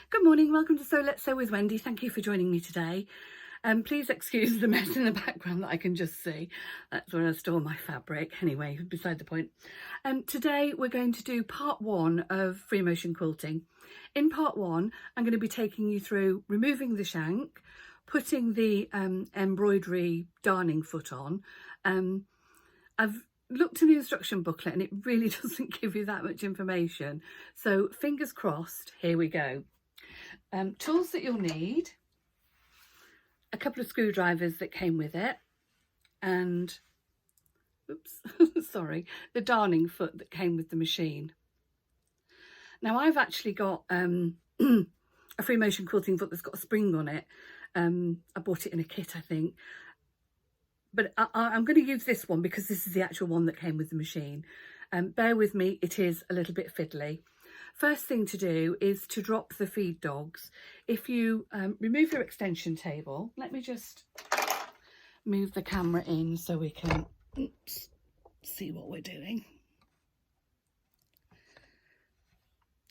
Good morning, welcome to Sew Let's Sew with Wendy. Thank you for joining me today. Please excuse the mess in the background that I can just see. That's where I store my fabric. Anyway, beside the point. Today we're going to do part one of free motion quilting. In part one, I'm going to be taking you through removing the shank, putting the embroidery darning foot on. I've looked in the instruction booklet and it really doesn't give you that much information. So fingers crossed, here we go. Tools that you'll need, a couple of screwdrivers that came with it, and oops, sorry, the darning foot that came with the machine. Now I've actually got a free motion quilting foot that's got a spring on it. I bought it in a kit, I think, but I'm going to use this one because this is the actual one that came with the machine. Bear with me, it is a little bit fiddly. First thing to do is to drop the feed dogs. If you remove your extension table, let me just move the camera in so we can see what we're doing.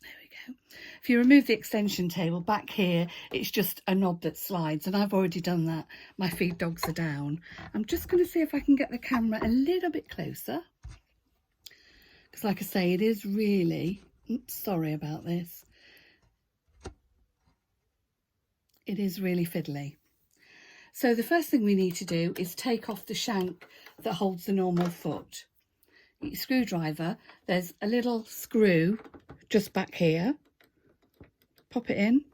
There we go. If you remove the extension table, back here, it's just a knob that slides, and I've already done that. My feed dogs are down. I'm just going to see if I can get the camera a little bit closer. Because like I say, it is really... Oops, sorry about this. It is really fiddly. So the first thing we need to do is take off the shank that holds the normal foot. Your screwdriver, there's a little screw just back here. Pop it in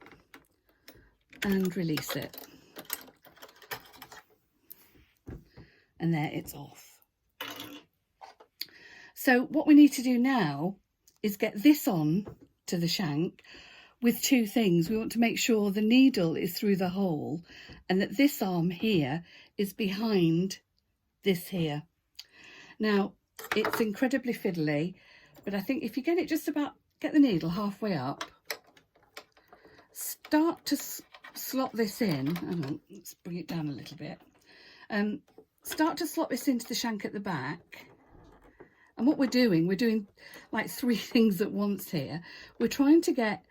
and release it. And there, it's off. So what we need to do now is get this on to the shank with two things. We want to make sure the needle is through the hole and that this arm here is behind this here. Now, it's incredibly fiddly, but I think if you get it just about, get the needle halfway up, start to slot this in. Hang on, let's bring it down a little bit. Start to slot this into the shank at the back. And what we're doing like three things at once here. We're trying to get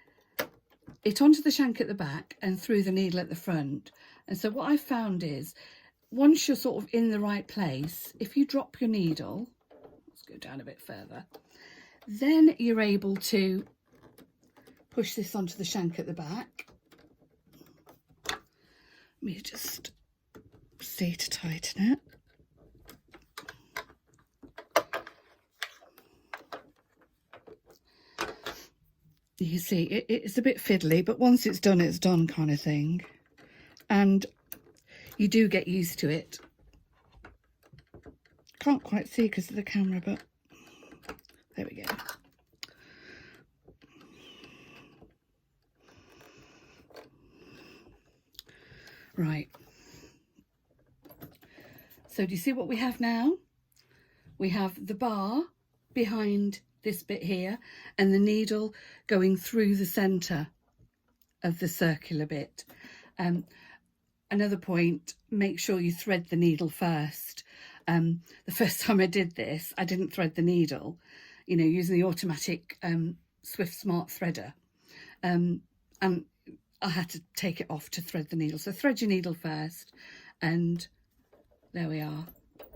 it onto the shank at the back and through the needle at the front. And so what I've found is, once you're sort of in the right place, if you drop your needle, let's go down a bit further, then you're able to push this onto the shank at the back. Let me just see to tighten it. You see, it's a bit fiddly, but once it's done kind of thing. And you do get used to it. Can't quite see because of the camera, but there we go. Right. So do you see what we have now? We have the bar behind this bit here and the needle going through the center of the circular bit. Another point, make sure you thread the needle first. The first time I did this, I didn't thread the needle, you know, using the automatic Swift Smart threader, and I had to take it off to thread the needle. So thread your needle first, and there we are.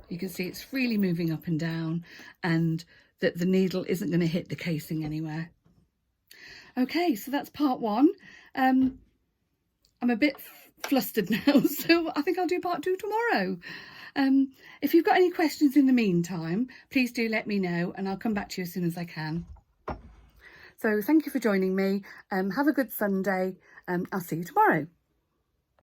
You can see it's freely moving up and down, and that the needle isn't going to hit the casing anywhere. Okay, so that's part one. I'm a bit flustered now, so I think I'll do part two tomorrow. If you've got any questions in the meantime, please do let me know and I'll come back to you as soon as I can. So thank you for joining me. Have a good Sunday. I'll see you tomorrow.